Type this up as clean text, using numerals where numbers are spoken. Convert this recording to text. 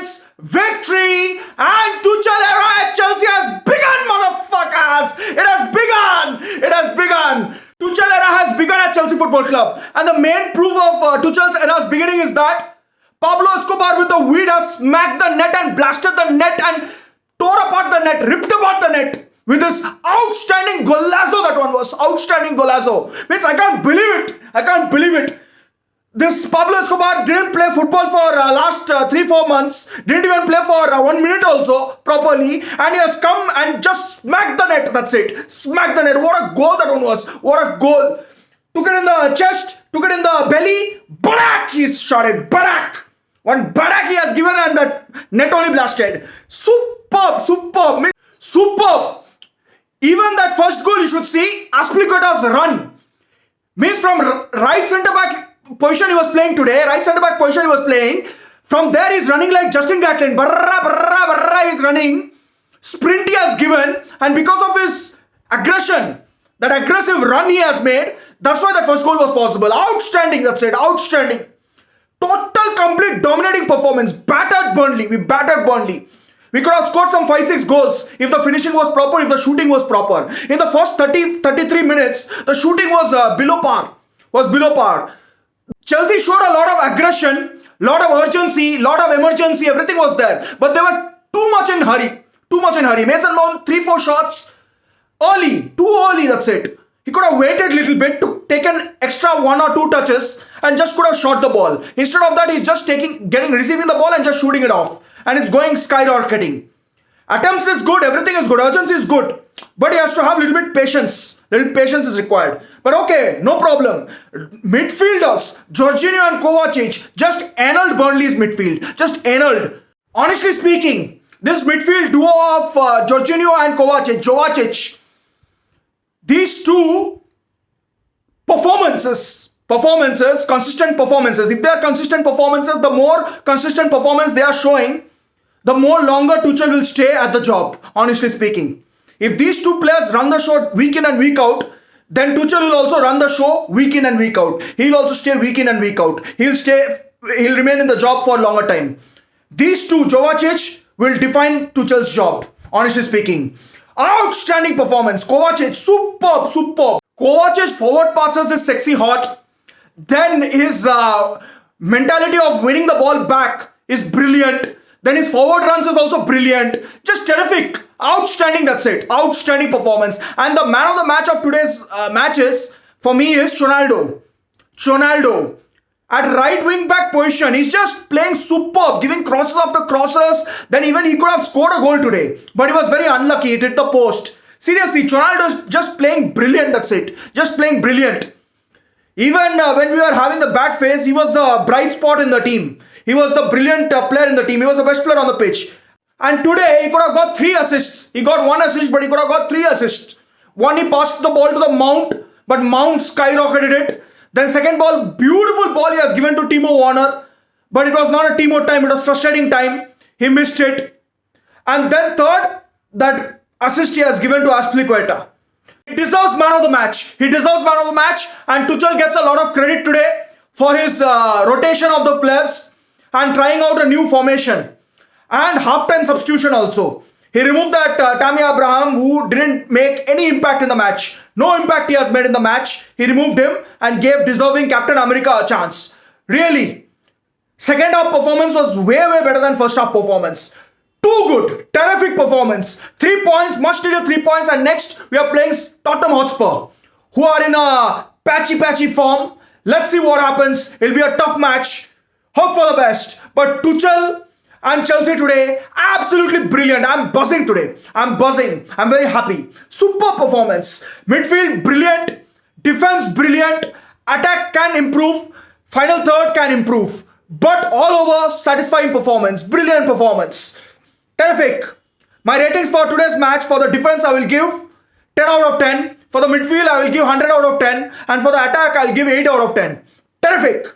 points, victory, and Tuchel era at Chelsea has begun, motherfuckers! It has begun! It has begun! Tuchel era has begun at Chelsea Football Club, and the main proof of Tuchel's era's beginning is that Pablo Escobar with the weed has smacked the net and blasted the net and tore apart the net, ripped apart the net with this outstanding golazo. That one was outstanding golazo. Means I can't believe it. I can't believe it. This Pablo Escobar didn't play football for last 3-4 months, didn't even play for 1 minute also properly, and he has come and just smacked the net. That's it. Smacked the net. What a goal that one was. What a goal. Took it in the chest, took it in the belly. Barak! He's shot it. Barak! One barak he has given and that net only blasted. Superb. Superb. Superb. Even that first goal you should see Azpilicueta's run. Means from right centre back position he was playing today, right centre back position he was playing. From there he's running like Justin Gatlin. Barra, barra, barra, he's running. Sprint he has given, and because of his aggression, that aggressive run he has made, that's why that first goal was possible. Outstanding, that's it. Outstanding. Total, complete, dominating performance. Battered Burnley. We battered Burnley. We could have scored some 5-6 goals if the finishing was proper, if the shooting was proper. In the first 33 minutes, the shooting was below par. Chelsea showed a lot of aggression, lot of urgency, lot of emergency, everything was there. But they were too much in hurry. Mason Mount, 3-4 shots. Early, too early, that's it. He could have waited a little bit to take an extra 1 or 2 touches and just could have shot the ball. Instead of that, he's just receiving the ball and just shooting it off. And it's going skyrocketing. Attempts is good, everything is good, urgency is good. But he has to have a little bit patience. Little patience is required. But okay, no problem. Midfielders, Jorginho and Kovacic just annulled Burnley's midfield. Just annulled. Honestly speaking, this midfield duo of Jorginho and Kovacic, these two performances, consistent performances. If they are consistent performances, the more consistent performance they are showing, the more longer Tuchel will stay at the job, honestly speaking. If these two players run the show week in and week out, then Tuchel will also run the show week in and week out. He'll also stay week in and week out. He'll remain in the job for a longer time. These two, Kovacic, will define Tuchel's job, honestly speaking. Outstanding performance. Kovacic, superb. Kovacic's forward passes is sexy hot. Then his mentality of winning the ball back is brilliant. Then his forward runs is also brilliant. Just terrific. Outstanding, that's it. Outstanding performance. And the man of the match of today's matches for me is Ronaldo. At right wing back position, he's just playing superb, giving crosses after crosses. Then even he could have scored a goal today. But he was very unlucky. It hit the post. Seriously, Ronaldo is just playing brilliant, that's it. Just playing brilliant. Even when we were having the bad phase, he was the bright spot in the team. He was the brilliant player in the team. He was the best player on the pitch. And today, he could have got 3 assists. He got 1 assist, but he could have got 3 assists. One, he passed the ball to the Mount, but Mount skyrocketed it. Then second ball, beautiful ball he has given to Timo Werner. But it was not a Timo time, it was frustrating time. He missed it. And then third, that assist he has given to Azpilicueta. He deserves man of the match. And Tuchel gets a lot of credit today for his rotation of the players and trying out a new formation. And half-time substitution also. He removed that Tammy Abraham who didn't make any impact in the match. No impact he has made in the match. He removed him and gave deserving Captain America a chance. Really. Second half performance was way better than first half performance. Too good. Terrific performance. 3 points. Much needed 3 points. And next we are playing Tottenham Hotspur, who are in a patchy form. Let's see what happens. It'll be a tough match. Hope for the best. But Tuchel and Chelsea today, absolutely brilliant. I'm buzzing today. I'm very happy. Super performance. Midfield, brilliant. Defense, brilliant. Attack can improve. Final third can improve. But all over, satisfying performance. Brilliant performance. Terrific. My ratings for today's match, for the defense, I will give 10 out of 10. For the midfield, I will give 100 out of 10. And for the attack, I'll give 8 out of 10. Terrific.